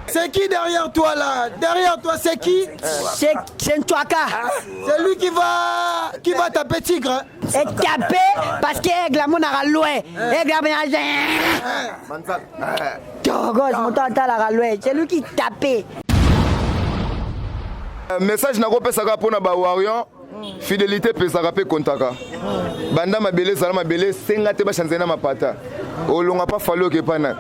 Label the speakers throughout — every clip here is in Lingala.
Speaker 1: C'est qui derrière toi là? Derrière toi c'est qui?
Speaker 2: C'est Ntouaka.
Speaker 1: C'est lui qui va taper Tigre.
Speaker 2: Et taper parce que Aigle a mon loin. Aigle a c'est lui qui tapait.
Speaker 3: Message na kopesaka pona ba Warion. Fidélité pesaka pe kontaka. Banda mabele sala mabele senga te ba chanzena mapata. Olonga pa falo ke pana.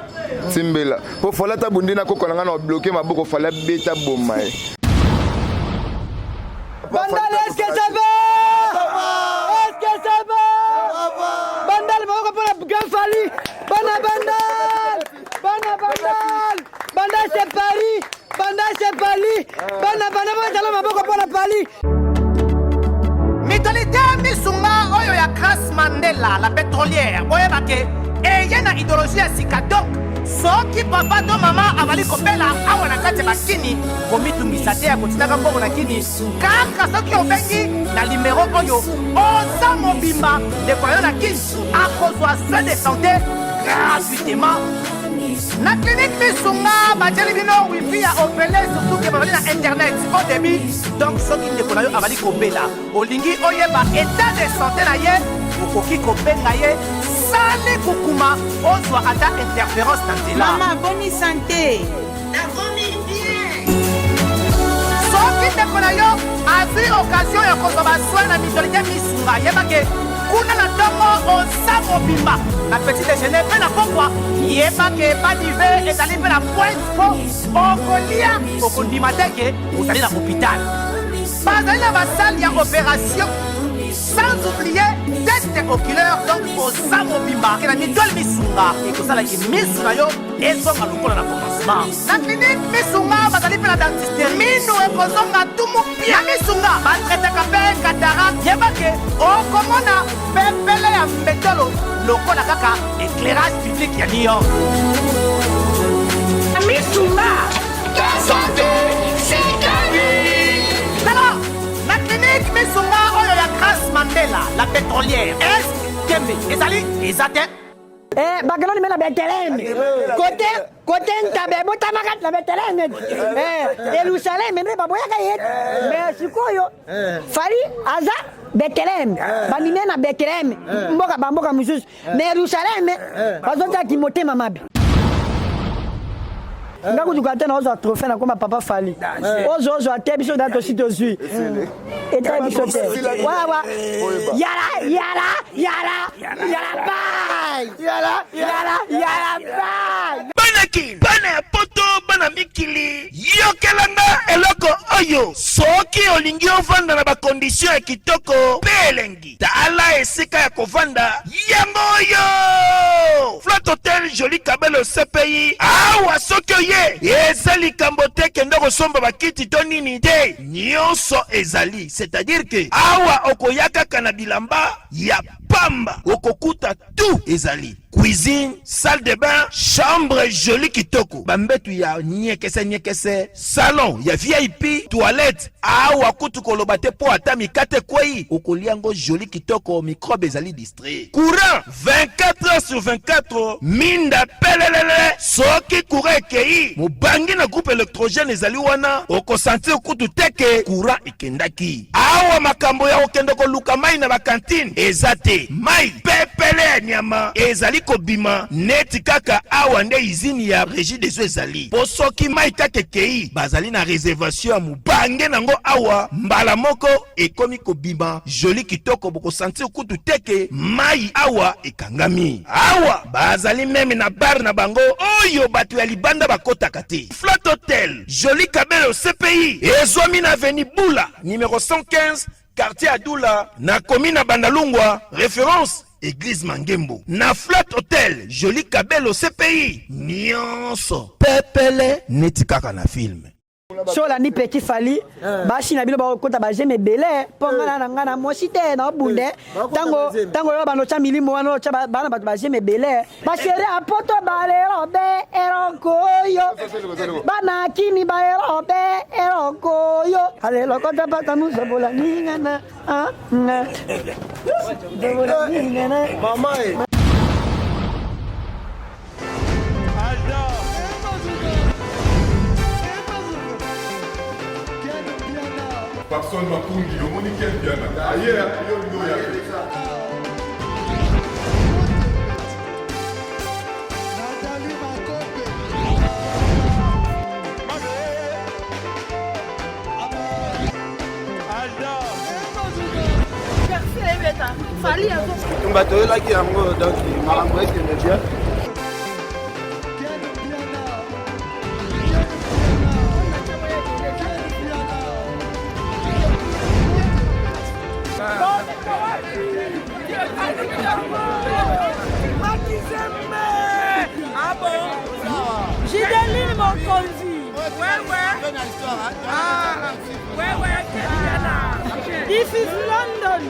Speaker 3: Timbela. Po fala ta bundina ko kolanga na bloquer maboko fala beta bomba.
Speaker 2: Bandal, est-ce que ça va? Est-ce que ça va? Bandal, on va pour la Gafali. Bandal. Bandal, c'est Paris. Bandal, c'est Paris. Bandal, on va pour la Paris.
Speaker 4: Mitolité Misunga, Oyo ya Grace Mandela, la pétrolière. Oyo bake, et y a une idéologie à Sika. Donc, soki papa to mama avali kopela awa na kati bakini komitungisa te ya kotinaka mbongo na kini kaka soki obengi na limero oyo oza mobimba ndeko yo na kini akozwa soin de santé gratuitement na clinique Misunga batieli bino wifi ya opele surtout ke babali na internet au début donc soki ndeko na yo avali kopela olingi oyeba état de santé na ye okoki kobenga ye sale kukuma ozwa ata interférence na nzela.
Speaker 5: Maman, bonne santé.
Speaker 4: soki ndeko na yo azwi occasion ya kozwa basoi na mitolite Misunga yebake kuna na ntongo oza mobimba na petit déjeuner mpe na pokwa yebake badive ezali mpe na pointe po okolia okondima teke ozali na hôpital bazali na basale ya opération sans oublier test oculaire donc oza mobimba ke na mitole Misunga ekosalaki misu na yo ezonga lokola na commencement na clinique Misunga bazali mpe na dentiste minu ekozonga tumu pia Misunga batretaka mpe cataracte yebake okomona pepele ya mbetolo lokola kaka éclairage public ya New York Misunga santé c'est gagné. La clinique Misunga oyo ya Grace Mandela, la pétrolière. Est-ce que ezali ezate?
Speaker 2: Bagaloni me la Bethléem. Côté ntabe botamakat la Bethléem. Jerusalem me baboyaka yet. Mais sikoyo fali aza Bethléem. Banine na Bethléem. Mboka mususu. Mais Jerusalem bazonta Timothée mamabi. Ngaku tukate na ozo trophée na koma papa fali. Ozo ate biso dato sito zui. Eta biso te. Wa. Yala bye.
Speaker 6: Banaki, bana poto, bana mikili. Yokelanga eloko oyo. Soki olingi ovanda na ba condition ya kitoko. Belengi. Tala esika ya kovanda. Yango oyo. Flat Hotel Joli Kabelo CPI. Awa soki oye. Ezali kambote kendo kosomba bakiti to nini te. Nyonso ezali. C'est-à-dire que awa okoyaka kana bilamba ya pamba. Okokuta tout ezali. Cuisine, salle de bain, chambre jolie kitoko. Bambetu ya nyekese, salon ya VIP, toilette. Awa kutu kolobate po atami kate kwei. Okoliango jolie kitoko, microbe ezali distrait. Courant 24 heures sur 24. Minda pelelele. Soki courant ekei. Mubangi na groupe électrogène ezali wana. Oko sentir kutu teke courant ekendaki. Awa makambo ya okendoko luka mai na bakantine. Ezate mai pepele nyama. Ezali kobima neti kaka awa nde izini ya régie des eaux ezali. Po soki mai kake kei bazali na réservation ya mubange nango awa mbala moko ekomi kobima joli kitoko boko sentir kutu teke mai awa ekangami. Awa bazali meme na bar na bango oyo batu ya libanda bakotaka te. Flat Hotel Joli Kabelo CPI ezwami na avenue Bula numéro 115 quartier Adoula na commune Bandalungwa référence Église Mangembo. Na Flat Hotel Joli Kabelo CPI nyonso pepele neti kaka na film.
Speaker 2: Sola ni petit fali bashi na bilo ba kota ba jeme belé ponga na ngana mosite na bunde tango yo bano cha milimo wano cha bana ba jeme belé ba chere apoto ba le robe eronkoyo bana kini ba robe eronkoyo ale lokota pata muso bola ningana
Speaker 1: Mama
Speaker 3: Son Makungi, le Monique Piana. Aïe,
Speaker 1: bato oyelaki yango donc makambo ekende bien.
Speaker 2: Gideline Mokonzi. This is London.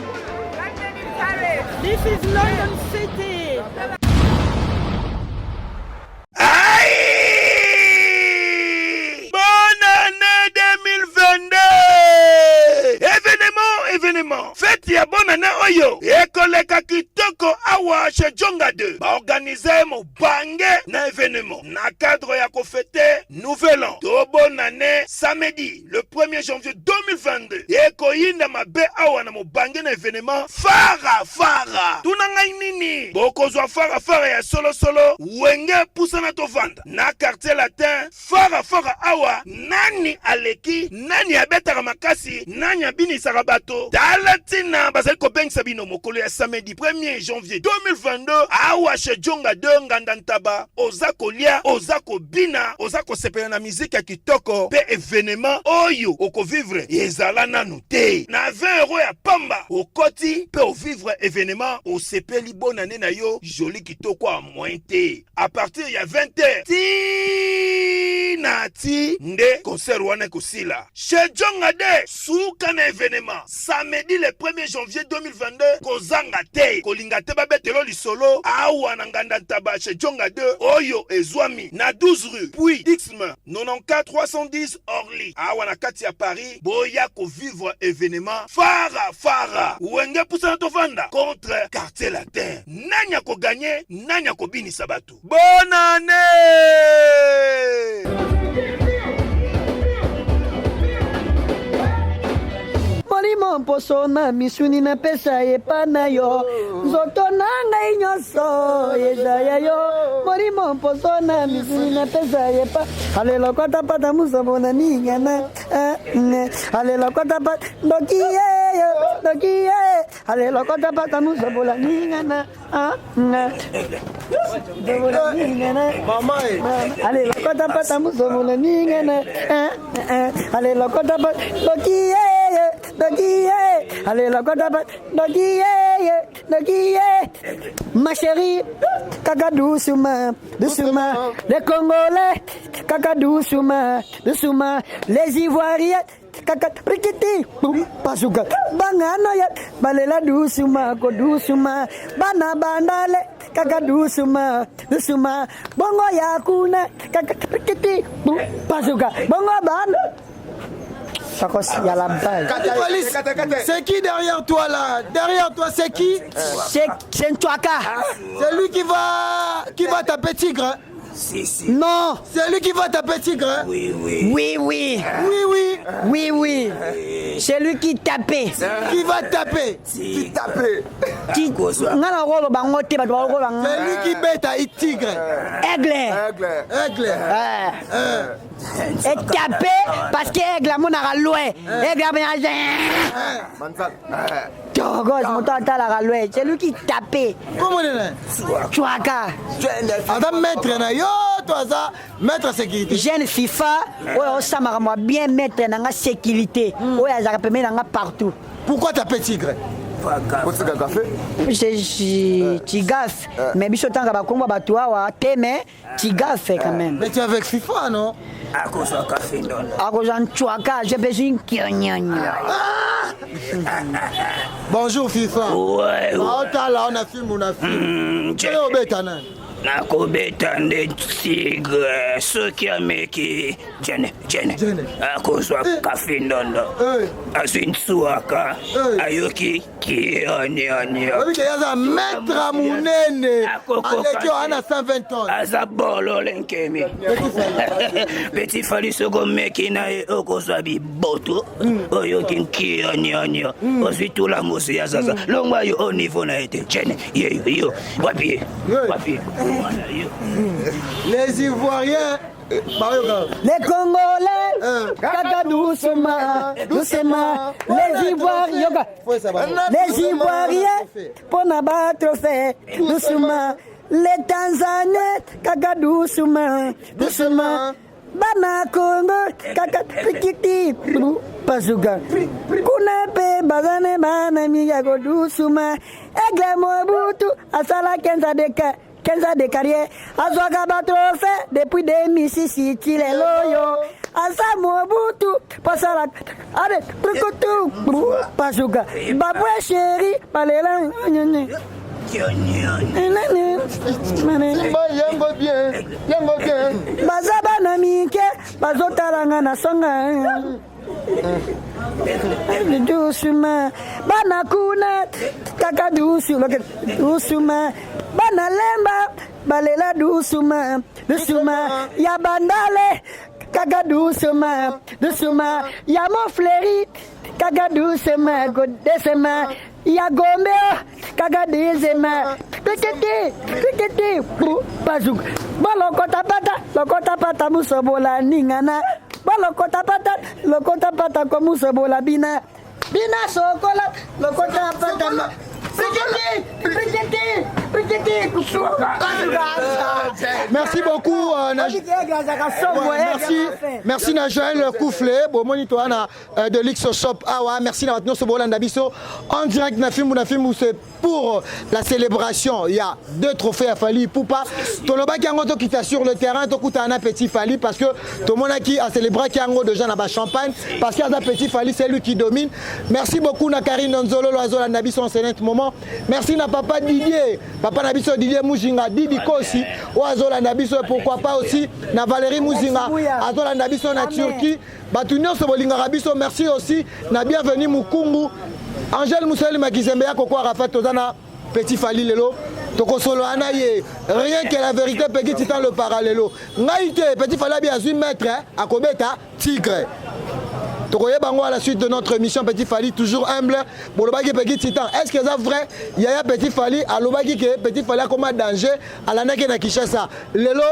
Speaker 2: This is London City.
Speaker 6: Aïe! Bonne année 2022! Événement! Fête ya bonne année oyo! Ekoleka kitoko awa chez Djonga 2. Ba organiser mo bange na événement. Na cadre ya ko fêter nouvel an. To bonne année samedi le 1er janvier 2022. Ekoyinda mabe awa na mo bange na événement fara. Tunanga nini? Bokozwa fara ya solo wenge pusana to vanda. Na quartier latin fara awa nani aleki, nani abetaka makasi, nani abini sarabato. Dalatina bazali ko bengisa bino mokolo ya samedi 1er janvier 2022 awa chez Djonga 2 ngandantaba. Oza kolia, oza kobina, oza kosepela na musique ya kitoko pe événement oyo oko vivre ezala nanu te. Na 20 € ya pamba okoti pe o vivre événement au sepeli bonne année na yo joli kitoko a moins te. À partir ya 20h ti nde concert wana kosila chez Djonga 2 suka na événement samedi le 1er janvier 2022 kozanga te kolinga te babetelo lisolo awa na nganda ntaba chez Djonga 2 oyo ezwami na 12 rue puis Dixme 94 310 Orly awa na kati ya Paris boya ko vivre événement fara wenge pusana to vanda contre quartier latin nanya ko gagner nanya ko binisa batu. Bonne année.
Speaker 2: Molimo mposo na misuni na pesa epa na yo nzoto na ngai nyonso ezaya yo molimo mposo na misuni na pesa epa alelo kota pata musomo na ningana alelo kota pata dokiye alelo kota pata musomo na ningana
Speaker 1: Mama
Speaker 2: alelo kota pata musomo na ningana alelo kota pata dokiye allez la ma chérie kaka doucement les Congolais kaka doucement les Ivoiriens kaka rikiti pasuka bangana ya balela doucement bana bandale kaka doucement bongo ya kuna kaka rikiti pasuka bongo bana. Il y a la balle.
Speaker 1: C'est qui derrière toi là? Derrière toi c'est qui?
Speaker 2: C'est Nchouaka.
Speaker 1: C'est lui qui va taper Tigre hein?
Speaker 2: Non.
Speaker 1: C'est lui qui va taper Tigre hein?
Speaker 2: Oui. C'est lui qui tapait.
Speaker 1: Qui va taper? Qui tapait?
Speaker 2: C'est lui
Speaker 1: qui bête à Tigre.
Speaker 2: Aigle. Et taper parce que aigle mon a loué. Aigle a bien. C'est lui qui tapait.
Speaker 1: Comment il est?
Speaker 2: Chouaka.
Speaker 1: Adam maître na yo toi ça maître sécurité.
Speaker 2: Jeune FIFA ouais ça m'a bien mettre dans la sécurité. Ouais ça peut mettre partout.
Speaker 1: Pourquoi taper Tigre?
Speaker 2: Tu gaffes. Mais biso tanga ba komba ba toi wa teme tu gaffes quand même.
Speaker 1: Mais tu es avec FIFA non?
Speaker 2: À cause de Chouaka, j'ai besoin de
Speaker 1: bonjour FIFA.
Speaker 6: Ouais.
Speaker 1: On a film. Tu es au bétanin.
Speaker 6: nakobeta nde tigre soki ameki jene akozwa kafi ndondo azwi nsuaka ayoki
Speaker 1: Obi yaza maître munene. Aleki ana 120 ans.
Speaker 5: Azabolo lenkemi. Petit Fally soko meki na okosabi boto. Oyo kinki ani. Osi tout la mosi ya sasa. Longwa yo au niveau na été chene. Yo. Wapi.
Speaker 1: Les Ivoiriens.
Speaker 2: Les Congolais, kaka doucement. Les Ivoiriens, pour n'abattre fait doucement. Les Tanzaniens, kaka doucement. Bana Congo, kaka petit Pazuga. Kunape bazane bana miyago doucement. Egle Mobutu, asala Kenza de carrière, Azwaga Batrofe, depuis 2006, il est loyo. Asa Mobutu, Pasala, allez, Trukutu, Pazuga, Baboué chéri, Paléla,
Speaker 1: Yango bien.
Speaker 2: Bazaba Namike, Bazotaranga Nasonga. Doucement, Banakuna, Kaka doucement, Banalemba, Balela doucement, Yabandale, Kaka doucement, Yamo fleuri, Kaka doucement, Godesema, Yagombe, Kaka dezema, Pikete, Bazouk, Lokota pata musobola ningana. Lokota pata comme Sobola bina sokola lokota pata
Speaker 1: Merci beaucoup merci Najoël Kouflé bon monitoana de l'X Shop awa merci na batno Sobolanda biso en direct na film c'est pour la célébration il y a 2 trophées à Fally Ipupa toloba ki yango to kita sur le terrain to kuta na Petit Fally parce que to monaki a célébrer ki yango déjà na ba champagne parce qu'il y a Petit Fally c'est lui qui domine merci beaucoup na Karine Nzolo Loazolanda biso en ce moment merci na papa Didier Didier Mujinga Didi Kosi Oazolanda biso pourquoi pas aussi na Valérie Muzinga Azolanda biso na Turquie batunyo Sobolinga biso merci aussi na bienvenue Mukungu Angèle Mousseli Makizembeya Koko Arafat Tozana Petit Fally lelo Toko solo anaye rien que la vérité Peggy Titan le parallèlo Ngaïté Petit Fally bien 8 mètres à Kobeta Tigre Tokoye bango à la suite de notre émission Petit Fally toujours humble pour le bagage Peggy Titan est-ce que c'est vrai il y a Petit Fally à l'obagi que Petit Fally a comme danger à la nake na Kinshasa lelo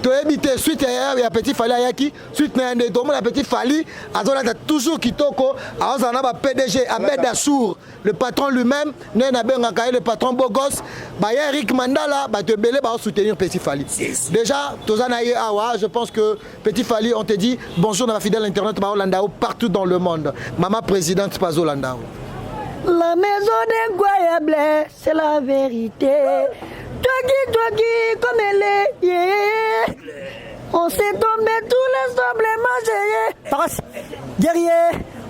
Speaker 1: to éviter suite il y a Petit Fally ayaki suite na ndé to la Petit Fally azona toujours kitoko azana ba PDG Ahmed Assour le patron lui-même nena benga kaye le patron Bogos ba Eric Mandala ba te belé ba soutenir Petit Fally déjà tozana ye awa je pense que Petit Fally on te dit bonjour dans la fidèle internet ba Hollanda partout dans le monde maman présidente Pazo Hollanda.
Speaker 2: La maison d'incroyable c'est la vérité. Toi qui, comme elle est, yeah. On s'est tombé tous les embléments, guerrier,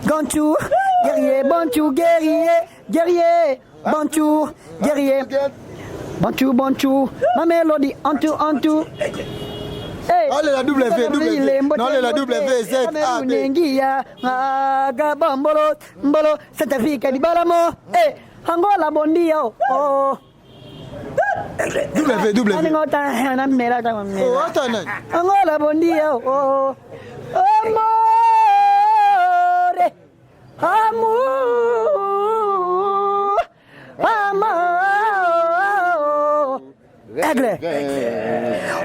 Speaker 2: Gantou, guerrier, Bantou, guerrier, Bantou, guerrier, Bantou, ma mélodie, en tout. Hey,
Speaker 1: allez la W, non la WZ,
Speaker 2: Mbolo, cette Afrique di balamo, hey, Angola bondio, oh.
Speaker 1: W.
Speaker 2: Angola bondia, oh. Amour. Aigle.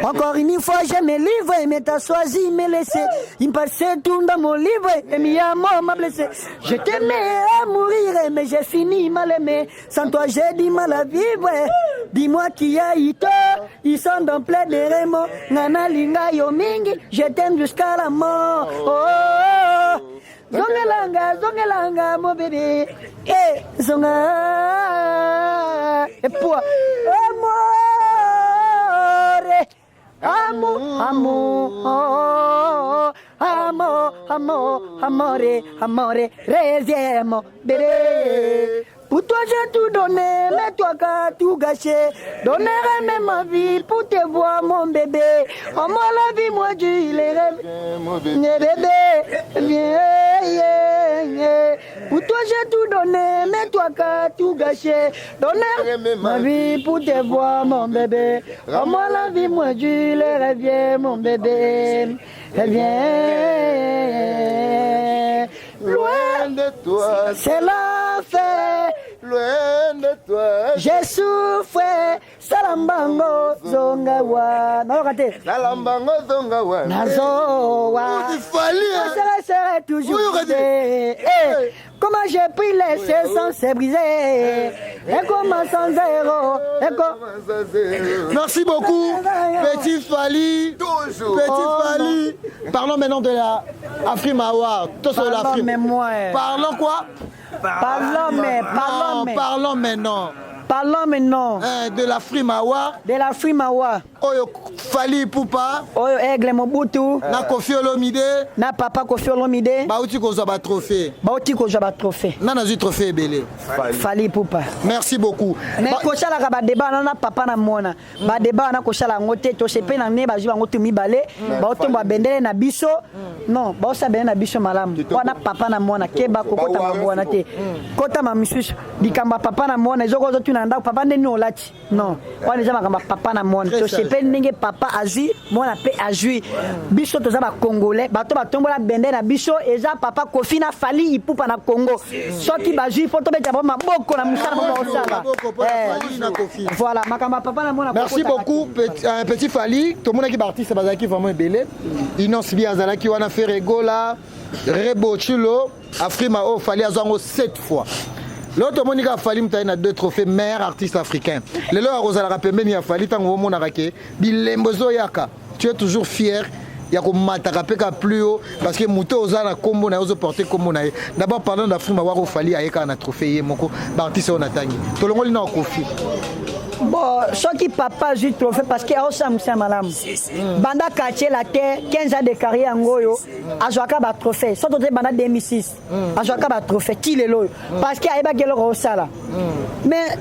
Speaker 2: Encore une fois, je me livre, mais t'as choisi me laisser. Il me passait tout dans mon livre, et mi amour m'a blessé. Je t'aimais à mourir, mais j'ai fini mal aimé. Sans toi, j'ai du mal à vivre. Dis-moi qui a eu tort, ils sont dans plein de remords. Nana linga yo mingi, je t'aime jusqu'à la mort. Oh, zongelanga, mon bébé. Eh, zonga. Et pour amore, resiemo, bébé. Pour toi j'ai tout donné, mais toi qu'as tout gâché. Donnerai même ma vie pour te voir mon bébé. Oh moi la vie, moi Dieu il est rêve. Bébé, viens. Pour toi toi j'ai tout donné, mais toi qu'as tout gâché. Donner ma vie pour te voir, mon bébé. Rends-moi la vie, moi je le reviens, mon bébé. Reviens.
Speaker 3: Loin de toi,
Speaker 2: C'est l'enfer.
Speaker 3: loin de toi.
Speaker 2: J'ai souffert. Salambango zongawa. Non, raté.
Speaker 3: Salambango zongawa.
Speaker 2: Nazowa.
Speaker 3: Il fallait.
Speaker 2: Je serai toujours
Speaker 3: Oui, raté.
Speaker 2: brisé. Comment j'ai pris les sans se briser. Et comment sans zéro.
Speaker 1: Merci beaucoup, Petit Fally.
Speaker 3: Toujours.
Speaker 1: Petit Fally. Parlons maintenant de la Afrimawa.
Speaker 2: Parlons, mais moi.
Speaker 1: Parlons quoi?
Speaker 2: Parlons maintenant. Parlons maintenant.
Speaker 1: De la Frimawa.
Speaker 2: De la Frimawa.
Speaker 1: Oyo Fally Ipupa.
Speaker 2: Oyo Aigle Mobutu.
Speaker 1: Na Koffi Olomide.
Speaker 2: Na papa Koffi Olomide.
Speaker 1: Bauti kozwa ba trophée.
Speaker 2: Bauti kozwa ba trophée.
Speaker 1: Na nazwi trophée ebele.
Speaker 2: Fally Ipupa.
Speaker 1: Merci beaucoup.
Speaker 2: Mais kosala ba débat na papa na mona. Ba débat na kosala ngote to sepe na ne ba jiba ngote mibale. Ba otomba bendele na biso. Non, ba osa bendele na biso malamu. Wana papa na mona keba kokota mabwana te. Kota ma misusu dikamba papa na mona ezoko zo tuna ndako papa ndeni olati. Non. Wana zama kamba papa na mona. To sepe ndenge papa azui mona pe azui. Biso toza ba congolais, bato batombola bendele na biso eza papa Koffi na Fally Ipupa na Congo. Soki bazui foto beta ba maboko na musala ba osala. Voilà, makamba papa na mona.
Speaker 1: Merci beaucoup Petit Fally. Tout le monde qui artiste bazaki vraiment ebele. Inos Biazalaki wana Ferregola, Rebo Chulo, Afrima o Fally azango 7 fois. L'autre Monica Fally mtaye na 2 trophées meilleur artiste africain. Lelo a Rosala pembeni ya Fally tango mona rake bilembozo yaka. Tu es toujours fier. Il y a comme mataka plus haut parce que muto ozana kombo na ozo porter kombo na. D'abord pendant d'Afrique wa Fally ayeka na trophée moko artiste on atangi. Tolongoli na Koffi.
Speaker 2: Bon, ce qui papa juste trophée parce que Aosa Moussa Malam. Banda quartier la terre, 15 ans de carrière en Goyo, Ajoaka ba trophée. Surtout banda 2006. Ajoaka ba trophée qui le loyo parce que Aïba Gelo Rosala. Mais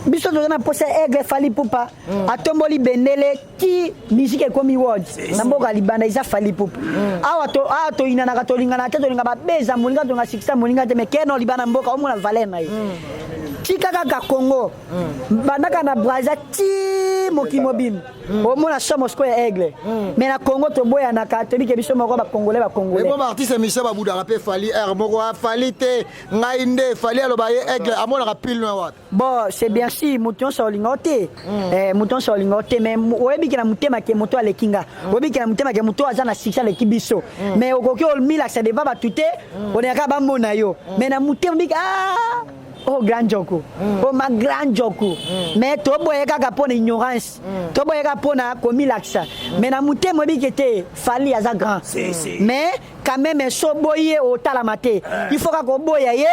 Speaker 2: biso tozana posa Aigle Fally Ipupa atomboli bendele ki musique ekomi world na mboka libanda iza Fally Ipupa awa to ina na katolinga na tolinga ba beza molinga to nga sikisa molinga te mekeno libana mboka omona valeur na ye tika kaka Congo bandaka na Brazza ti mokimobim omona somo sko ya Aigle mais na Congo to boya na catholique biso moko ba congolais
Speaker 1: et bon artiste Michel Babouda rappé Fally moko Fally te ngainde Fally aloba ye Aigle amona rapil no wat
Speaker 2: bon c'est bien si muton so lingote muton so lingote mais oyebi kina mutema ke muto alekinga oyebi kina mutema ke muto azana sikisa le kibiso mais okoki olmila ça deva ba tuté oneka ba mona yo mais na mutema bika oh grand joko oh ma grand joko mais to boye kaka pona ignorance to boye kaka pona komi laksa mais na mutema bikete Fally aza grand mais quand même so boye o talamate il faut ka ko boya ye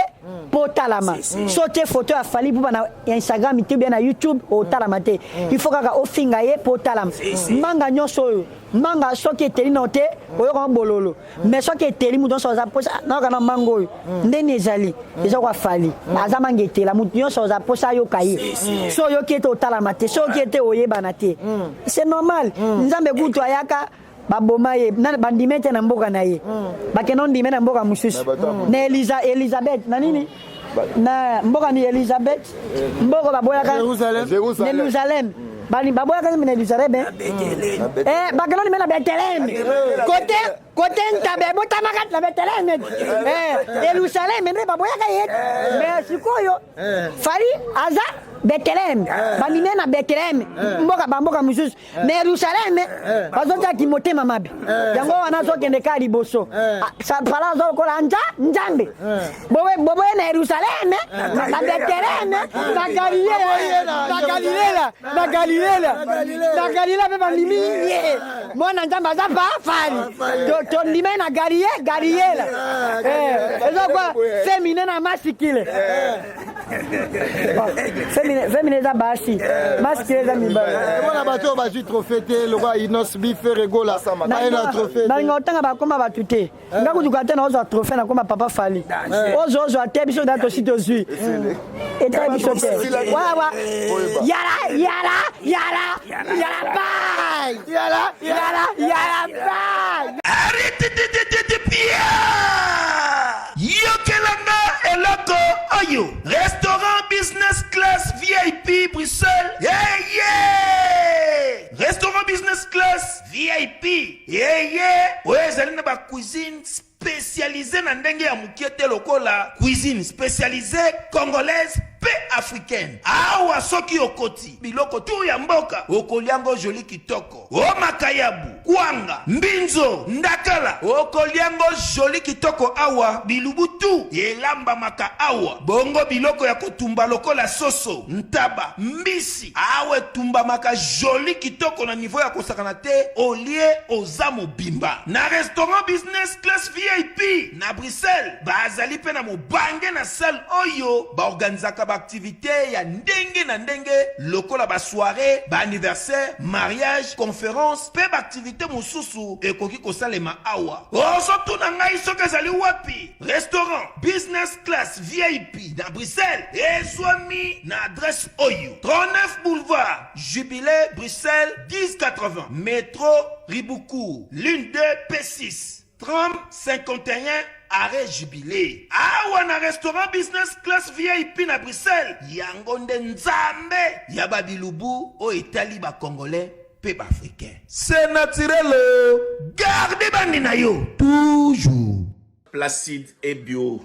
Speaker 2: po talama so te photo ya Fally Ipupa na Instagram te bien na YouTube o talamate il faut ka o finga ye po talam manga nyoso manga soki eteli na te oyoka bololo mais soki eteli mutu nyonso aza posa nayoka na mango oyo ndeni ezali eza kwa Fally aza manga etela mutu nyonso aza posa ayoka ye so oyoki ete otalama te so oyoki ete oyebana te c'est normal nzambe kutu ayaka baboma ye bandime te na mboka na ye bakende ondime na mboka mosusu na Elizabeth na nini na mboka ni Elizabeth mboka baboyaka Jerusalem bani baboyaka na Jerusalem bakende ondime na Bethlehem côté ntabe botamaka na Bethlehem Jerusalem nde baboyaka ye mais sikoyo Fally aza Bethlehem bandime na Bethlehem mboka mosusu na Jerusalem bazotaki motema mabe yango wana zokende ka liboso pala zokola nzambe boboye na Jerusalem na Bethlehem na Galilea pe bandimi mwana nzambe aza pa Fally tondime na Galilea ezokwa féminin na masculine féminin za basi masculine za mibali
Speaker 1: bona bato bazwi trophée te lokwa Inos Ferregola na trophée
Speaker 2: balinga otanga bakoma batu te ngakutuka te na ozwa trophée na koma papa Fally ozwa te biso da tosi tozwi eta biso te wawa yala
Speaker 6: Arrête de Pierre. Yokelanga eloko oyo restaurant business class VIP Bruxelles. Restaurant business class VIP. Oyo ezali na ba cuisine spécialisée na ndenge ya mukiete lokola cuisine spécialisée congolaise pe africaine. Awa soki okoti biloko tu ya mboka okoliango joli kitoko. O makayabu, kwanga, mbinzo, ndakala okoliango joli kitoko awa bilubutu elamba maka awa. Bongo biloko ya kotumba lokola soso, ntaba, mbisi awe tumba maka joli kitoko na niveau ya kosakana te olie ozamo bimba. Na restaurant business class VIP na Bruxelles bazali pe na mobange na salle oyo ba organizaka ba activité ya ndenge na ndenge lokola ba soirée, ba anniversaire, mariage, conférence pe ba activité mosusu ekoki kosalema awa. Oso tuna ngai soki ezali wapi? Restaurant business class VIP na Bruxelles ezwami na adresse oyo 39 boulevard Jubilé Bruxelles 1080 métro Riboucourt l'une 2 P6 30 51 arrêt Jubilé. Awa na restaurant business class VIP na Bruxelles yango nde nzambe ya babilubu o etali ba congolais pe ba africain. C'est naturel. Gardez bandi na yo toujours.
Speaker 7: Placide et Bio,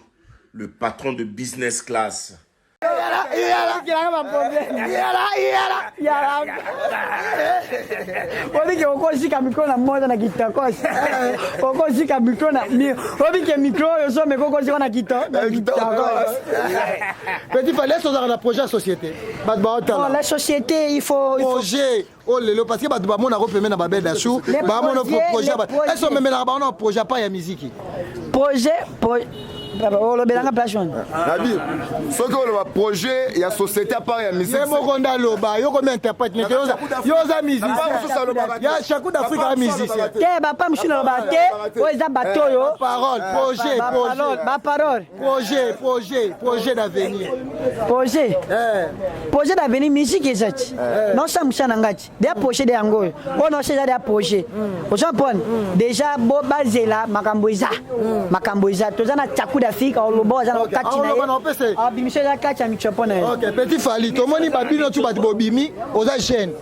Speaker 7: le patron de business class.
Speaker 2: Obike okozika mikro na moja na kitakosi. Okozika mikro na obike mikro yo so me kokozika na kitakosi.
Speaker 1: Petit fallait sur la projet société.
Speaker 2: La société il faut
Speaker 1: projet oh lelo parce que ba ba mona repeme na ba beda chou ba mona projet est ce même na ba on projet pas ya musique.
Speaker 2: Projet oh le belanga plation.
Speaker 3: Nabi ce que le projet il y a société à part ya musique.
Speaker 1: C'est mon gondalo ba yo comme interprète yo za musique. Ya chaque d'Afrique la musique.
Speaker 2: Te ba pa mshina ba te o za bato yo
Speaker 1: parole projet d'avenir.
Speaker 2: Projet d'avenir musique ezati. Non ça mshana ngati. Des projets de yango. On no c'est des projets. Au Japon déjà bo bazela makamboiza. Makamboiza tozana chaku d'Afrique au lobo za kati na ye. Ah bimisho za kati ya michopona.
Speaker 1: OK, petit Fally tomoni babino tu bat bobimi oza jeune.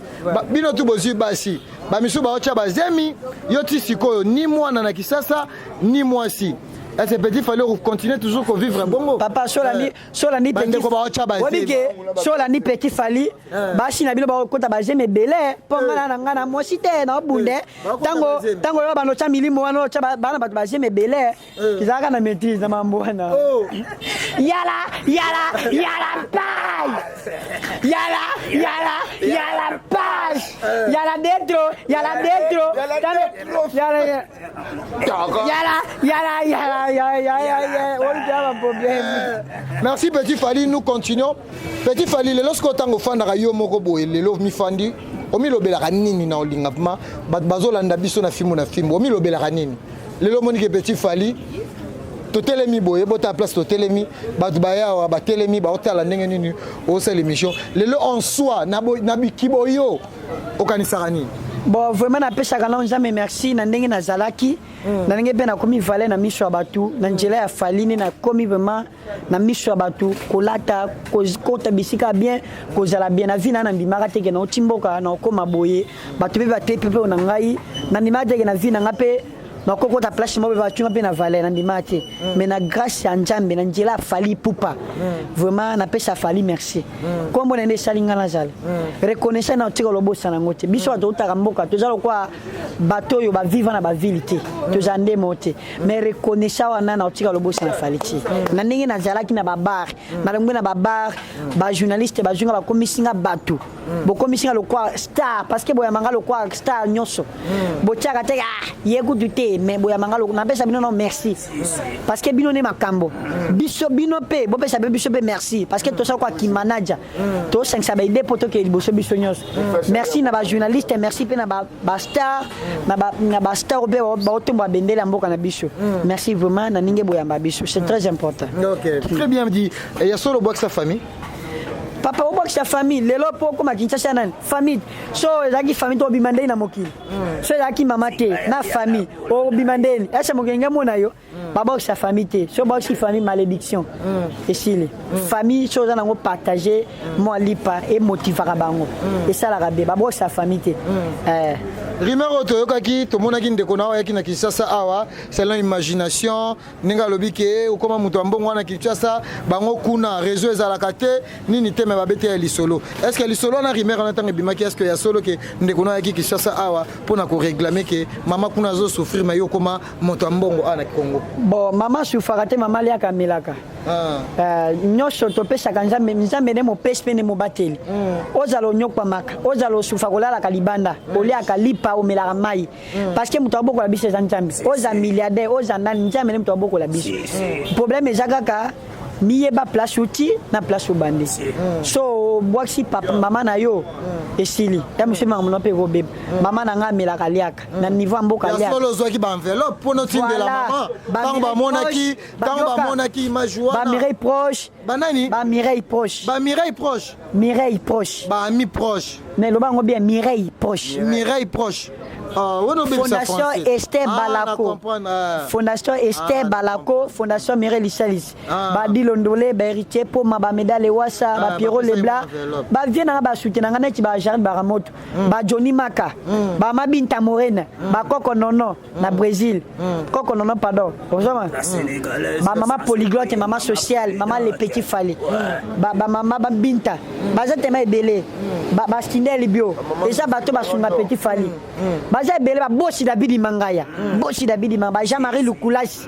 Speaker 1: Bino tu bozu basi. Ba miso ba ocha bazemi yo ti sikoyo ni mwana na kisasa ni mwasi. Est-ce petit Fally continuer toujours qu'on vivre bongo.
Speaker 2: Papa solani petit. Obike solani petit Fally bashi na bino ba kota bazeme belé ponga na ngana mosite na bunde tango yo ba no cha milimo wana cha bana ba bazeme belé kizaka na maîtrise na mambo wana. Yala pay. Yala pay. Yala dentro.
Speaker 1: Merci Petit Fally, nous continuons. Petit Fally, lorsqu'on tango fanda yo moko boye lelo mi fandi omi lobelaka nini na olingapma bat bazolanda biso na filmu omi lobelaka nini lelo monique Petit Fally totelemi boye bota place totelemi bat baya wa batelemi ba otala ndenge nini o sel émission lelo en soi na bikiboyo okanisaka nini.
Speaker 2: Bon vraiment na pesa kana jamais merci na ndenge na zalaki na ndenge pe na komi valer na miso abatu na njela ya Fally na komi vraiment na miso abatu kolata kota bisika bien kozala bien na vina na mbimaka teke na otimboka na okoma boye batu pe batepe pe na ngai na ndima teke na vina ngape na kokota place mo ba tunga pe na valer na ndima te mais na grâce ya Nzambe na njela Fally pupa vraiment na pesa Fally merci kombo na salinga na zala reconnaissance na tiko lobosa na ngote biso atotaka mboka tozalo kwa bato yo ba vivre na ba ville te tozande mote mais reconnaissance wana na tiko lobosa na Fally ti na ndenge na zala ki na ba bar na ngwe na ba bar ba journaliste ba junga ba komisinga bato bo komisinga lo kwa star parce que boya mangalo kwa star nyoso bo tiaka te yegu dute mais boya mangalo na pesa bino non merci parce que bino ne makambo biso bino pe bo pesa biso pe merci parce que to sa kwa ki manager to 5 ba ide poto ke liboso biso nyos merci na ba journaliste merci pe na ba star na ba star be ba otomba bendela mboka na biso merci vraiment na ninge boya mba biso c'est très important.
Speaker 1: OK, très bien dit. Et il y a solo box sa famille.
Speaker 2: papa obakisa famille lelo po koma Kinshasa nani famille so ezaki famille to bimandeni na mokili so ezaki mama te na famille o bimandeni esa mokenga mona yo babakisa famille te so babakisa famille malédiction esili famille so za nango partager mo lipa et motivera bango et ça la rabe babakisa famille te
Speaker 1: Rimero toyokaki tomonaki ndeko na oyaki na Kinshasa awa selon imagination ninga lobike ukoma mutu ambongo wana Kinshasa bango kuna réseau ezalaka te nini te me babete ya lisolo est-ce que lisolo na Rimero na tanga bimaki est-ce que ya solo ke ndeko na oyaki Kinshasa awa pona ko réclamer ke mama kuna zo souffrir mais yo koma mutu ambongo ana Congo
Speaker 2: bon mama souffraka te mama liaka melaka nyonso topesaka nzambe ne mopesi mpe ne mobateli ozala onyokwa maka ozala osufa kolalaka libanda oliaka lipa omelaka mai parce que moto abokola biso eza nzambe oza milliardaire oza nani nzambe ne moto abokola biso problème eza kaka miyeba place uti na place obandi so bwaki papa mama na yo esili ya monsieur mamuno pe ko bebe mama na nga melaka liaka na niveau mboka liaka
Speaker 1: ya solo zwaki ba enveloppe pour tinde la maman tant ba monaki majoua
Speaker 2: ba Mireille proche
Speaker 1: banani
Speaker 2: ba Mireille proche Mireille proche
Speaker 1: ba ami proche
Speaker 2: mais le bango bien Mireille proche
Speaker 1: Fondation
Speaker 2: Esther Balako Fondation Esther Balako Fondation Mireille Salis ba dilondole ba héritier pour ma ba médaille wasa ba Pierrot Leblanc ba viena ba soutenir nga neti ba Jarine Baramoto ba Johnny Maka ba Mabinta Morena ba Koko Nono na Brésil Koko Nono pardon ozoma ba maman polyglotte maman sociale maman les petits falés ba maman ba Binta ba zatema ebele ba Stindel bio et ça bato ba suma petit fali baza ebele ba bosi David Mangaya bosi David Mangaya Jean-Marie Lukulas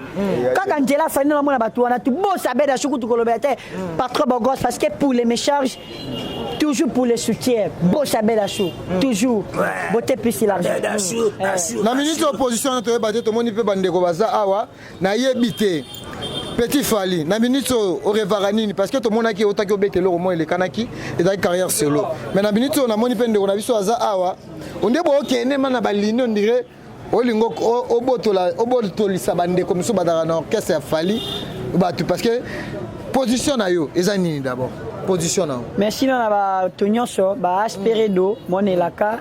Speaker 2: kaka njela fani na mona bato wana tu bosa beda shuku tu kolobete pas trop beau gosse parce que pour les mécharges toujours pour les soutiens bosa beda chou toujours beauté plus l'argent
Speaker 1: na minute opposition to ebate to moni pe bandeko baza awa na yebite Petit Fali, na minute au Revaranini parce que tout le monde qui otaki obete lo mo ele kanaki et dans carrière solo. Mais na minute on a moni pende on a biso aza awa. On debo okene mana balini on dirait olingo obotolisa bande comme so badara na orchestre ya Fali parce que position na yo ezanini d'abord. Position na.
Speaker 2: Merci na ba tonyoso ba asperedo monelaka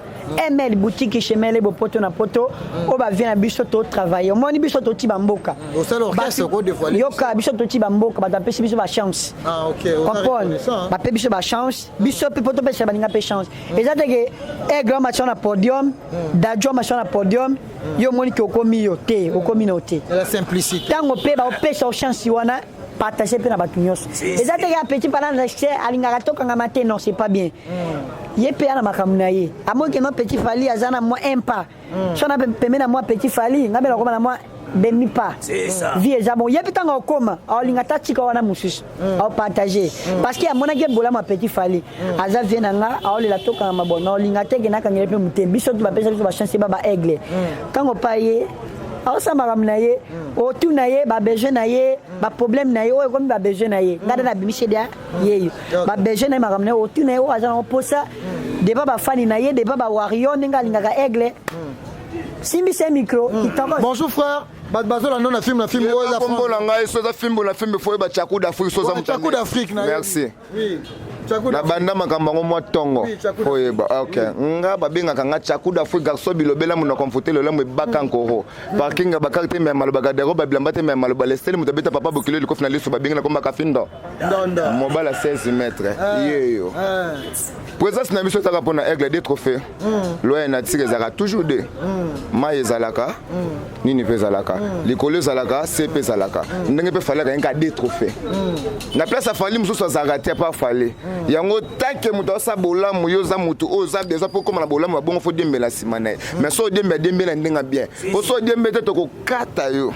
Speaker 2: ML boutique chez Mele bopoto na poto o ba vient na biso to travailler moni biso to ti bamboka
Speaker 1: au seul orchestre ko de fois
Speaker 2: yoka biso to ti bamboka ba tapesi biso ba chance
Speaker 1: OK
Speaker 2: comprendre ba pe biso ba chance biso pe poto pesa baninga pe chance ezate ke aigle match na podium dajo match na podium yo moni ki okomi yo te okomi no te
Speaker 1: la simplicité
Speaker 2: tango pe ba pesa chance wana partager pe na ba tunyos ezate ke petit pendant l'accès alingaka to kanga matin non c'est pas bien ye pe na makamuna ye amo ke no Petit Fali azana moi un pas so na pemé na moi Petit Fali ngabela ko na moi demi pas vie ezamo ye pitanga okoma alinga tatika wana mususu au partager parce que amona ke bola ma Petit Fali aza viena nga aolela toka mabona olinga teke na kangele pe mutembi biso tu ba pesa biso ba chance ba aigle kango pa ye awusamba na ye otu na ye ba besoin na ye ba problème na ye o comme ba besoin na ye ngada na bimishe dia ye ba besoin na makamna otu na ye o azana oposa deba ba fani na ye deba ba wario ninga lingaka aigle simbi ce micro
Speaker 1: bonjour frère bazola non na film o za
Speaker 3: fombo la ngai so za film fo ba chakou d'Afrique so za
Speaker 1: chakou d'Afrique na
Speaker 3: merci na banda makambo ngo mwa tongo oyeba OK nga babengaka nga chakou d'Afrique garçon bilobela muna conforter le lamu baka nkoro parking ba carte me maloba gadero ba blamba te me maloba lestel mutabeta papa bokilo liko finaliste babengana ko makafindo ndonda mobala 16 mètres yeyo présence na biso taka pona aigle des trophées loya na tire zaka toujours de maye zalaka nini pe zalaka likolo zalaka CP zalaka ndenge pe falaka enka des trophées na place a fali muso zaka te pas fali yango tanke muto sa bola muyoza mutu oza déjà pour comme la bola mu bon fo dembe la simane mais so dembe na ndinga bien po so dembe te to ko kata yo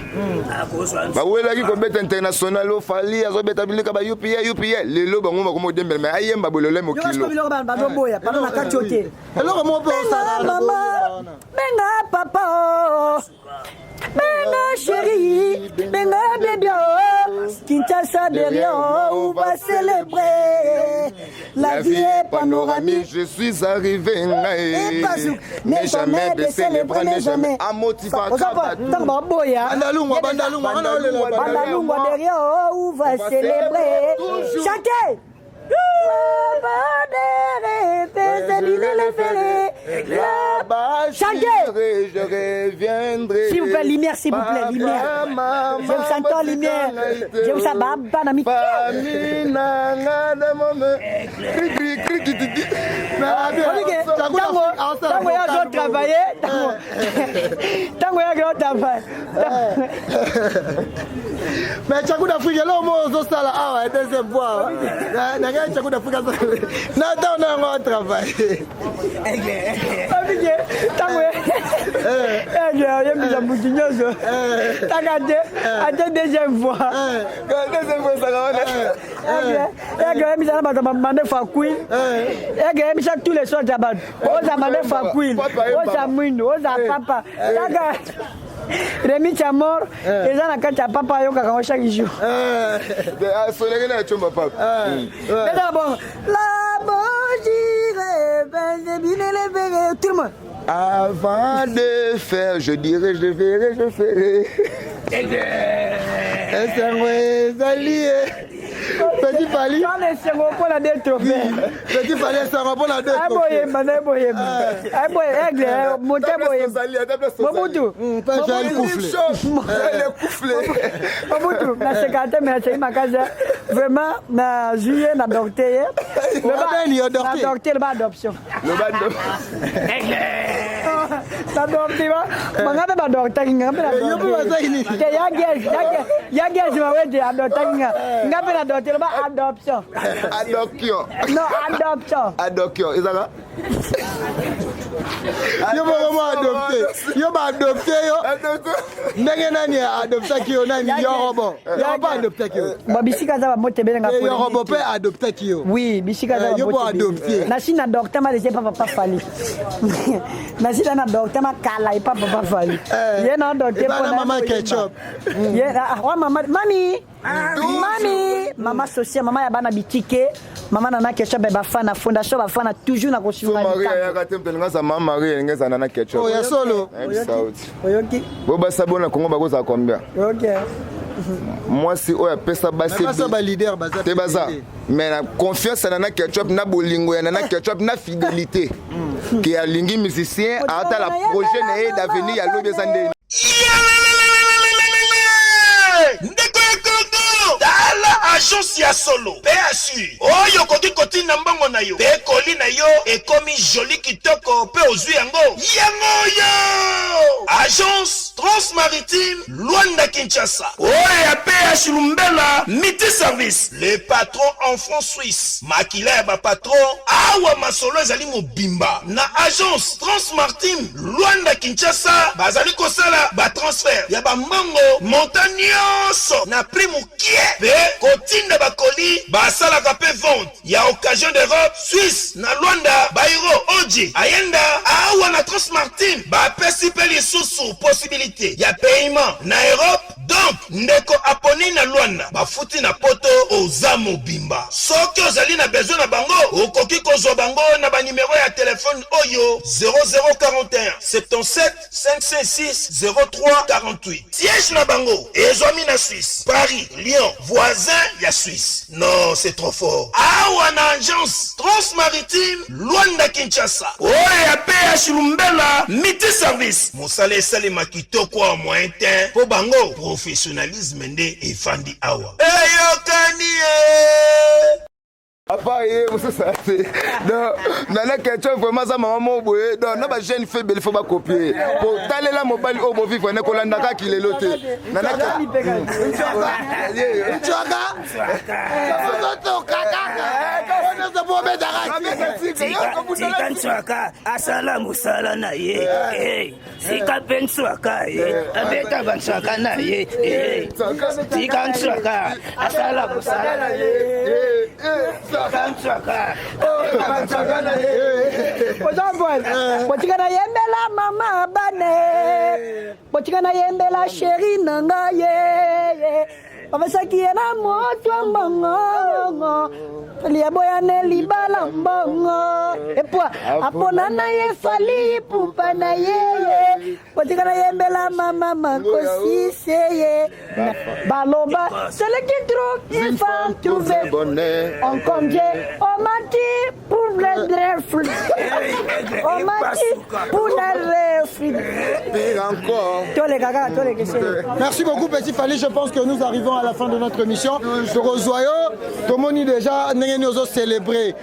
Speaker 3: ba wela ki ko beta international o fali azo beta bilika ba UPA lelo bango ba ko dembe mais ayemba bolole mo kilo
Speaker 2: boya pardon na katiote
Speaker 1: alors mo pe
Speaker 2: maman benga papa benga chérie benga bébé Kinshasa derrière on va célébrer la vie est panoramique
Speaker 3: je suis arrivé
Speaker 2: mais jamais de célébrer n'est jamais
Speaker 3: à motivation
Speaker 2: tamba boya
Speaker 1: bandalungwa
Speaker 2: derrière on va célébrer chantez Chantez.
Speaker 3: Je reviendrai.
Speaker 2: S'il vous plaît, lumière, s'il vous plaît, lumière. Je vous sens lumière. Je vous sens banami. Tango ya zo travailler. Tango ya travailler.
Speaker 1: Mais Tchakou d'Afrique, là, on va sala ah deuxième fois. N'a Tchakou d'Afrique. N'attends on va travailler.
Speaker 2: Tango ya mbija mukinyozo. Tagade ate deuxième fois.
Speaker 3: Deuxième fois ça va.
Speaker 2: Ega mbija na ba mande fa queen. Ega mbija tous les soirs d'abad. Oza mande fa queen. Oza mwindo, oza papa. Taga Rémi Chamor, les gens qui ont papa yo kaka chaque jour.
Speaker 3: Soleil na chomba papa.
Speaker 2: Mais d'abord, la bonne tout le monde.
Speaker 3: Avant de faire, je dirais, je verrai, je ferai.
Speaker 1: Petit Fali.
Speaker 2: On est sur pour la deux trophées.
Speaker 1: Petit Fali, ça va pour la deux trophées.
Speaker 2: Vraiment, na juillet, na docteur. Le docteur, adoption. Adoption. Non, adoption.
Speaker 3: Adoption. Et ça va?
Speaker 1: Yo vraiment adopté. Yo ba adopté yo. Ndenge nani adopté ki yo nani yo robot. Yo ba adopté ki yo.
Speaker 2: Ba bisika za ba mote belenga
Speaker 1: ko. Yo robot pe adopté ki yo.
Speaker 2: Oui, bisika za ba mote.
Speaker 1: Yo ba adopté.
Speaker 2: Na sina docteur ma déjà papa Fali. Na sina na docteur ma kala et papa Fali. Ye na docteur
Speaker 1: pour na maman ketchup.
Speaker 2: Ye wa mama mami. Mama social, mama ya bana bitike, mama nana ketchup ba fana fondation ba fana toujours na kosunga.
Speaker 3: Maria ya katempe nga maman Maria ngeza nana ketchup.
Speaker 1: Oh ya solo.
Speaker 2: Oyoki.
Speaker 3: Bo ba sabona Congo ba koza combien?
Speaker 2: OK.
Speaker 3: Moi si oya pesa basi.
Speaker 1: Ba ba leader baza.
Speaker 3: Te baza. Mais la confiance nana ketchup na bolingo ya nana ketchup na fidélité. Qui a lingi musicien ata la projet na d'avenir ya lobe sande.
Speaker 6: Agence ya solo PSU oyo koki kotinda mbongo na yo pe koli na yo ekomi joli kitoko pe ozwi yango yo Agence Transmaritime Luanda Kinshasa oyo ya PSU Lumbela Miti Service le patron en francs suisse makila ya ba patron awa masolo ezali mobimba na Agence Transmaritime Luanda Kinshasa bazali kosala ba transfert ya ba mbongo montagnons na prix mukie pe kotinda bakoli basalaka pe vente ya occasion d'Europe Suisse na Luanda bairo oji ayenda awa na Transmartine bapesi pe lisusu possibilité ya paiement na Europe donc ndeko aponi na Luanda bafuti na poto oza mobimba soki ozali na besoin na bango okoki kozwa bango na banimero ya telefone oyo 0041 77 556 03 48 siège na bango ezwami na Suisse Paris Lyon voisin ya Suisse. Non, c'est trop fort. Awa na agence Transmaritime Luanda Kinshasa. Oya PH Lumbela Miti Service. Mosala esale makitoko a moyen temps. Po bango professionnalisme nde efandi awa. Eyokani
Speaker 3: Apa vous savez. Non, nana ketchup vraiment ça maman mo boye. Non, na ba jeune faible il faut pas copier. Pour taler la mobile au bo vivre na kolanda ka kilelote. Nana
Speaker 5: Sikantswaka asala musala na ye. Sikapentswaka ye. Abeta bantswaka na ye. Sikantswaka asala musala na ye.
Speaker 2: Botikana yembela mama bane. Botikana yembela chéri nanga ye. bapesaki ye na moto mbongo liaboyane libala mbongo epoi apona na ye fali pupa na yeye botika na yembela mama makosi seye baloba celui qui trouve une femme trouver bonheur en congé on m'a dit pour le reflux on m'a dit pour le reflux
Speaker 3: pire encore.
Speaker 1: Merci beaucoup Petit Fally, je pense que nous arrivons à la fin de notre émission. Tokozoyo, tomoni déjà nous avons célébré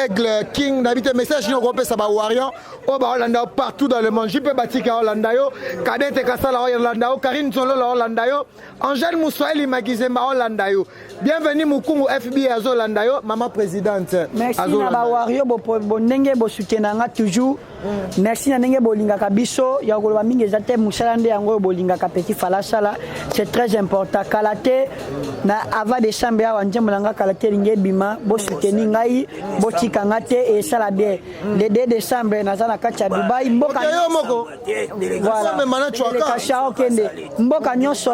Speaker 1: Aigle King d'habiter message nous groupe ça ba Warrior au ba Hollanda partout dans le monde. JP Batika Hollanda yo, Kadete Kasala Hollanda yo, Karine Solo Hollanda yo, Angèle Moussoeli Magizemba Hollanda yo. Bienvenue Mukungu FBI à Hollanda yo, maman présidente.
Speaker 2: Merci na ba Warrior bo ndenge bo soutenanga toujours. Merci na ndenge bolinga kabiso ya koloba mingi ezate musalande yango bolinga ka Petit Fally sala. C'est très important kalate na avant décembre ya wanje mulanga kalate linge bima bo soutenir ngai bo tikanga te et sala bien. Le 2 décembre nazana kacha Dubai mboka mboka nyonso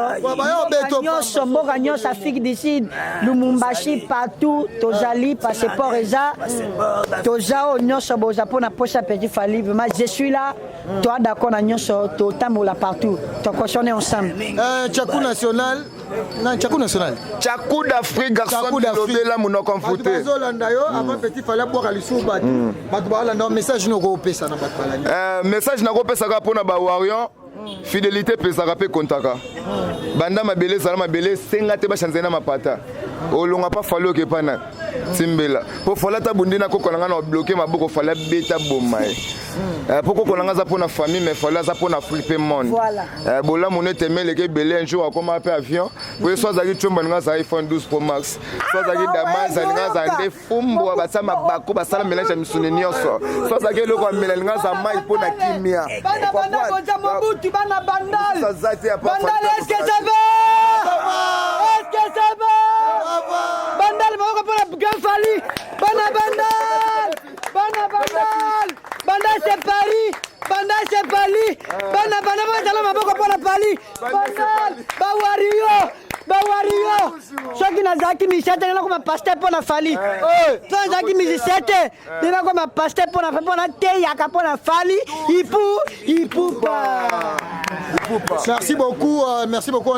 Speaker 2: Afrique du Sud Lumumbashi partout tozali passeport eza tozao nyonso boza pona posa Petit Fally vraiment je suis là toi d'accord na nyonso to tambola partout to cautionner ensemble
Speaker 1: Tchakou national non Tchakou national
Speaker 3: Tchakou d'Afrique garçon d'Afrique là mon confronté
Speaker 1: Hollanda yo avant Petit Fally boka lisuba batu ba Hollanda message no ko pesa na batu
Speaker 3: message na ko pesa ka pona ba Warrior fidélité pesa ka pe kontaka banda mabele sala mabele senga te ba chanzena mapata olonga pa falo ke pana timbela po fala ta bundina ko kolanga na bloquer maboko fala beta bomai poko kolanga za pona famille mais fala za pona flipper monde bola mon temele ke belé un jour akoma pe avion po so za ki chomba nga za iPhone 12 Pro Max so za ki damaza nga za nde fumbo ba sama bako ba sala mélange misuni nyonso so za ki loko mélange nga za mai pona kimia
Speaker 2: bana bandal bandal est-ce que ça va bandal moko pour Petit Fally bandal c'est Paris bandal c'est Paris bandal moi maboko pour la Paris bandal ba Wario soki nazaki misete nena ko pasteur pour la Fally to nazaki misete nena ko pasteur pour na te yaka pour la Fally ipu pas.
Speaker 1: Merci beaucoup, on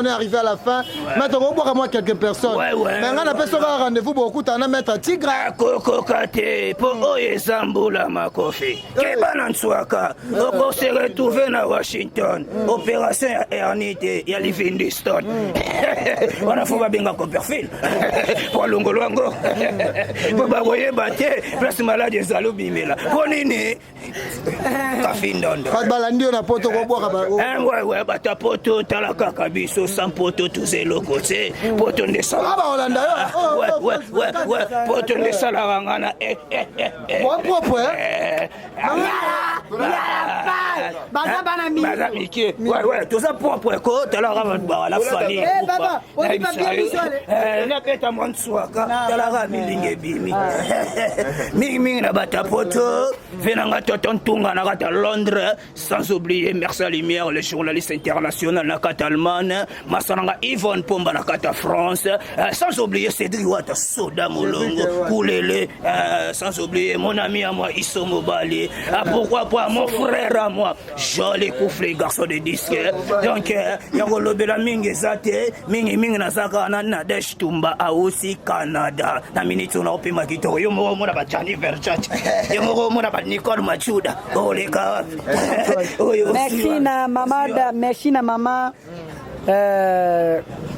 Speaker 1: est arrivé à la fin. Maintenant, on voit moi quelques personnes. Mais on a fait un rendez-vous beaucoup, on a mettre Tigre.
Speaker 5: Coco Kate, pour Oye Zamboula Makofi. Kebanan Swaka, on s'est retrouvé à Washington. Opération Ernite, il y a Livingstone. On a fait un Copperfield. Pour Longolongo. Pour Bagoye Baté, place malade de Zalubimela. Bonini. Kafindon.
Speaker 1: Pas de balandi, on a pas de boire.
Speaker 5: Ouais, bata poto talaka kabiso sans poto tous les locaux c'est poto de ça ouais poto de ça la ngana
Speaker 1: propre
Speaker 5: bana miki ouais tout ça propre ko talaka ba la famille
Speaker 2: baba on dit pas bien visuel
Speaker 5: na beta mon swaka talaka milinge bimi mingi na bata poto venanga totontunga na kata Londres sans oublier Merci Lumière le journaliste international na kata Allemagne Masananga Yvonne Pomba na kata France sans oublier Cédric Wata Soda Molongo Koulele sans oublier mon ami à moi Isomo Bali pourquoi pas mon frère à moi Joli Koufle garçon de disque donc yangolobela mingi zate mingi na zaka na Desh Tumba aussi Canada na minute on a opima kito yo mo na ba Johnny Verchach yo mo na ba Nicole Machuda oleka
Speaker 2: merci na mamada merci na mama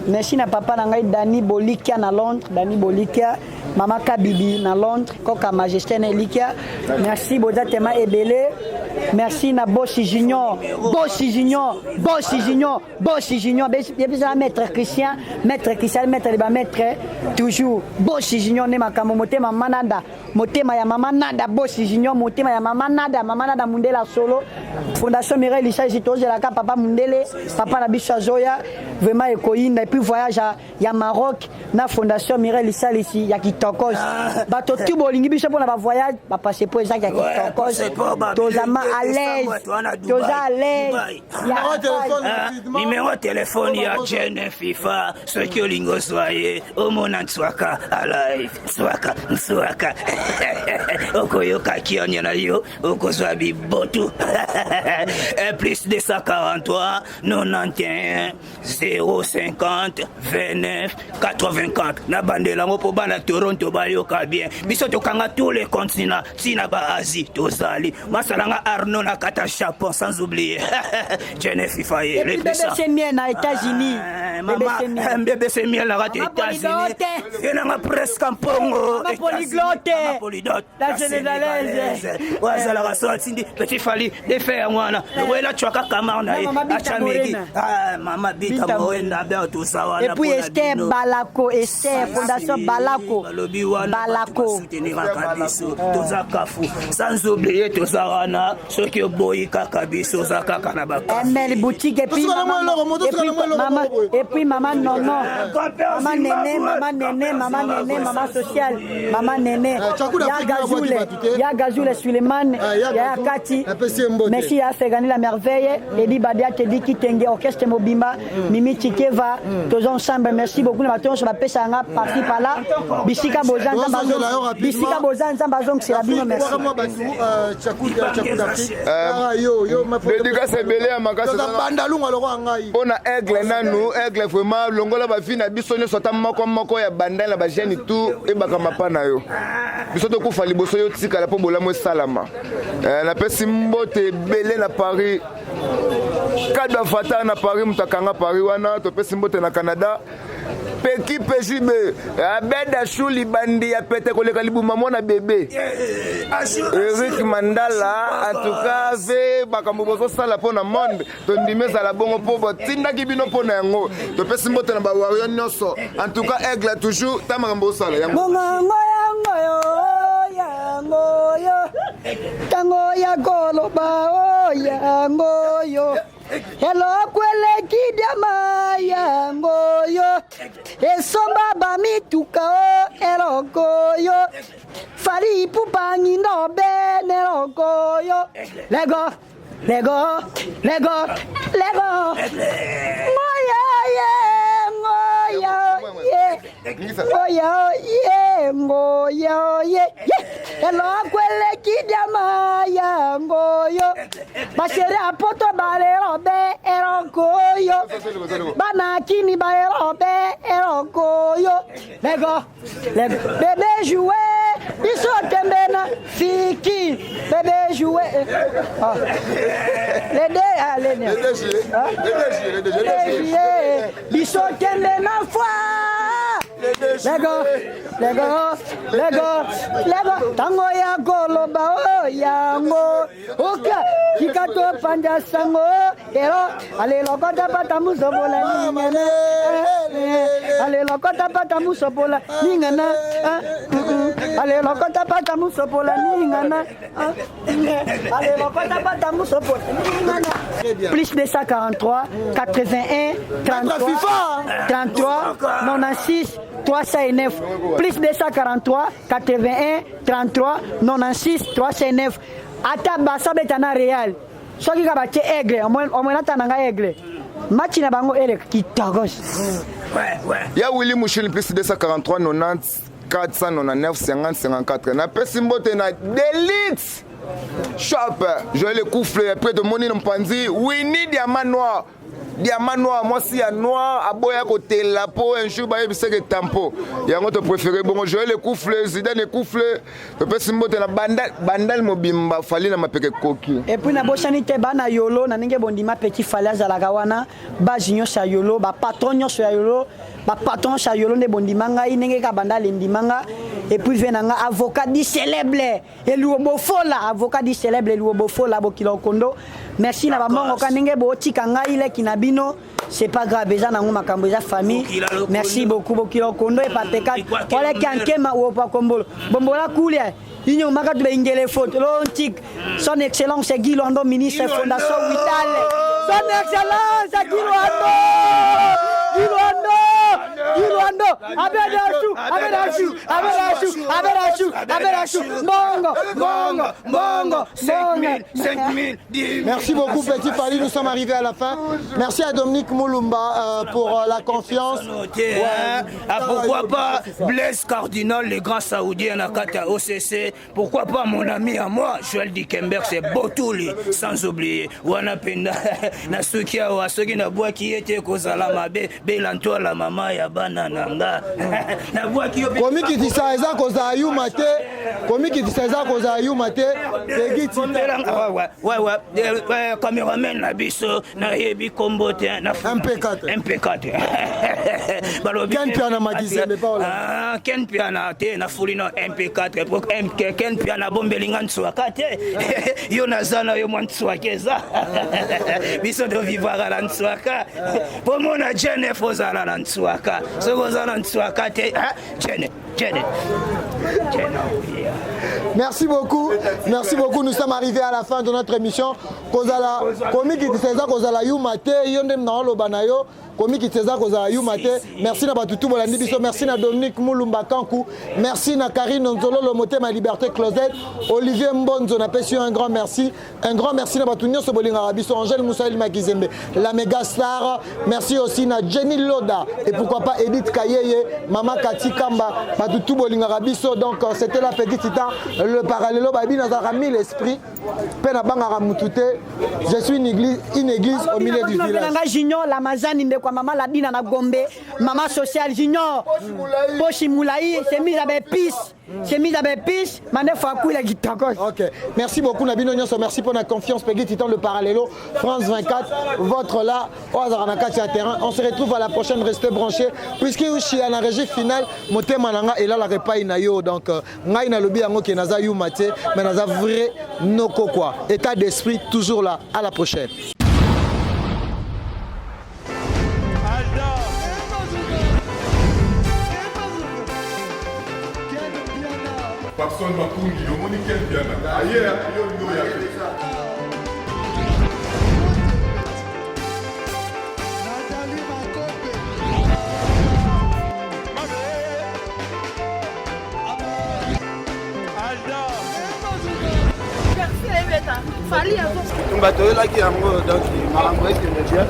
Speaker 2: merci na papa na ngai Dani Bolikia na Londres Dani Bolikia mama Kabibi na Londres Koka Majesté na Elikia merci Bozatema Ebele merci na Bossi Junior bien maître Christian maître ba maître toujours Bossi Junior ne makambo motema mananda motema ya mama nada Bossi Junior motema ya mama nada Mundela solo Fondation Mireille Lisa Jitoze la papa Mundele papa na biso Zoya Libaya vraiment ekoyinda et puis voyage ya Maroc na fondation Mireille Salisi ya kitokos bato tu bolingi biso pona ba voyage ba passer pour ça ya kitokos tozama à l'aise
Speaker 5: numéro de téléphone ya Jene FIFA ceux qui olingo soyez au mona Nswaka à live Nswaka okoyoka kioni na yo okozwa bibotu plus 243 91 050 29 84 na bandela mo po bana Toronto bayoka bien biso tokanga tous les continents tina ba Asie tozali masalanga Arnaud na kata Japon sans oublier Jene FIFA
Speaker 2: et puis BBC Miel na États-Unis
Speaker 5: BBC Miel na États-Unis et na presque en Pongo
Speaker 2: polyglotte la sénégalaise
Speaker 5: wazala rasotindi petit fali de faire mwana wela chwaka kama na achamegi mama bita moenda bien tout ça wana
Speaker 2: et puis Esther Balako Esther fondation Balako
Speaker 5: soutenir kabiso tozakafu sans oublier tozarana ceux qui boyika kabiso zakaka na baka
Speaker 2: Emel boutique et puis maman nono maman sociale maman Néné ya Gazoule Suleiman ya Kati merci à Segani la merveille Eddie Badia Tedi Kitenge orchestre Mobimba Mimi Chikeva tous ensemble merci beaucoup na bato sur la pesa nga parti par là Bisika Bozan Zambazong c'est la bino merci
Speaker 3: dédicace belé à makasa
Speaker 1: bandalunga loko ngai
Speaker 3: on a aigle nanu aigle vraiment longola ba fina biso nyo sota moko ya bandala ba jeune tout e bakama pa na yo biso to kufa liboso yo tikala po bolamo salama na pesi mbote belé na Paris kada fata na Paris mutakanga Paris wana to pesi mbote na Canada Peki Peshibe Abeda Shuli Bandi ya pete koleka libuma mwana bébé Eric Mandala en tout cas ve bakambo bozo sala pona monde to ndimeza la bongo pobo tinda kibino pona yango to pesi mbote na ba warrior nyoso en tout cas aigle toujours tamakambo sala yango
Speaker 2: tango ya golo ba yango yo hello kwele kidama yango yo esomba ba mituka eloko yo fali pupangi no beneloko yo lego hello kwele kidama yango yo bashere apoto balerobe erokoyo bana kini balerobe erokoyo lego bébé jouer biso tembena fiki bébé jouer les deux biso tembena foi lego tango ya goloba o yango oka kikato panja sango ero ale lokota pata musobola ningana ale lokota pata musobola ningana ale lokota pata musobola ningana ale lokota pata musobola ningana plus 243 81 33 96 309 plus 243 81 33 96 309 ata basa betana Real soki ka batie aigle omwena tananga aigle match na bango ele kitagos
Speaker 3: ya Willy Mouchil plus 243 90 499 50 54 na pesi mbote na Delite Shop Joël Koufle près de Moni Mpanzi Winnie Diamant noir, moi si à noir, à boya côté la peau, un jour, bah, c'est que tampo. Il y a un autre préféré, bon, je vais le couffler, Zidane le couffler, le petit mot de la bandal mobimba, fallait na ma peke coquille.
Speaker 2: Et puis, na bochani te bana yolo, na ninge bondima petit falaz à la gawana, bazinyo sa yolo, ba patronyo sa yolo, ba patron sa yolo ne bondimanga, inenge ka bandal indimanga, et puis venanga avocat di célèbre, et l'uobofola, avocat di célèbre, et l'uobofola, bokilo kondo. Merci na maman okaninge bo tikanga ile kinabino c'est pas grave eza nango makambo eza famille merci beaucoup bokilo kondo e pateka wala kankema ou pa kombolo bombola kulia inyo maka to ingele photo lontik son excellence Guy Londo ministre fondation Vital son excellence Guy Londo Bongo.
Speaker 5: 5 000, 10 000.
Speaker 1: Merci beaucoup, Petit Fally. Nous sommes arrivés à la fin. Merci à Dominique Moulumba pour la confiance.
Speaker 5: Pourquoi pas Blaise Cardinal, les grands saoudiens à Kata OCC. Pourquoi pas mon ami à moi, Joël Dikemberg, c'est Botouli, sans oublier. Wanapenda, Nasuki Awa, Sogi Nabua qui était Kozala Mabe, Belanto la maman ya banananga. Nabua qui
Speaker 1: Komi qui dit ça, Eza Koza Yumate. Komi qui dit ça, Eza Koza Yumate.
Speaker 5: Ouais, caméraman Nabiso, Nayebi Kombote, MP4.
Speaker 1: Ken Piana m'a dit ça, mais pas là.
Speaker 5: Ken Piana, te na fulino MP4 pour Ken Piana bombelinga ntsuaka te. Yo nazana yo mantsuaka za. Biso do vivara la ntsuaka. Pour mona Jene fozala la ntsuaka. Soko zala ntsuaka te. Jene.
Speaker 1: Merci beaucoup. Nous sommes arrivés à la fin de notre émission. Kozala, Komi qui dit ça, Kozala Yumate, Yondem na Lobanayo. Komi qui teza koza Yumate. Merci na Batutu Bolandi Biso, merci na Dominique Moulumba Kankou, merci na Karine Nzolo Lomote Ma Liberté Closet, Olivier Mbonzo na pesi un grand merci na Batunyo Sobolinga Biso, Angèle Moussaïl Makizembe, la méga star. Merci aussi na Jenny Loda et pourquoi pas Edith Kayeye, Mama Kati Kamba, Batutu Bolinga Biso. Donc c'était la petite tita, le parallèle babi dans un mis l'esprit. Pena bangara mutute. Je suis une église au milieu du village.
Speaker 2: Junior la mazani kwa mama la dina na Gombe, maman sociale Junior. Pochi Moulaï, c'est mis avec pisse. Mane Fakou la guitare.
Speaker 1: OK. Merci beaucoup Nabino Nyonso, merci pour la confiance Peggy Titan le parallélo France 24 votre là au Azaranakati terrain. On se retrouve à la prochaine, restez branchés puisque ushi à la régie finale motema nanga et là la repas na yo donc ngai na lobi yango ke naza yu mate mais naza vrai noko quoi. État d'esprit toujours là. À la prochaine.
Speaker 8: Papson Makungi, le monde Ken Piana. Ailleurs, il y a
Speaker 9: Fally bato elaki yango donc makambo ekende bien.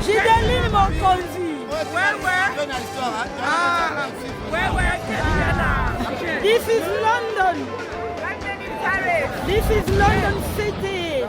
Speaker 10: Jideli Mokonzi. This is London. This is London City.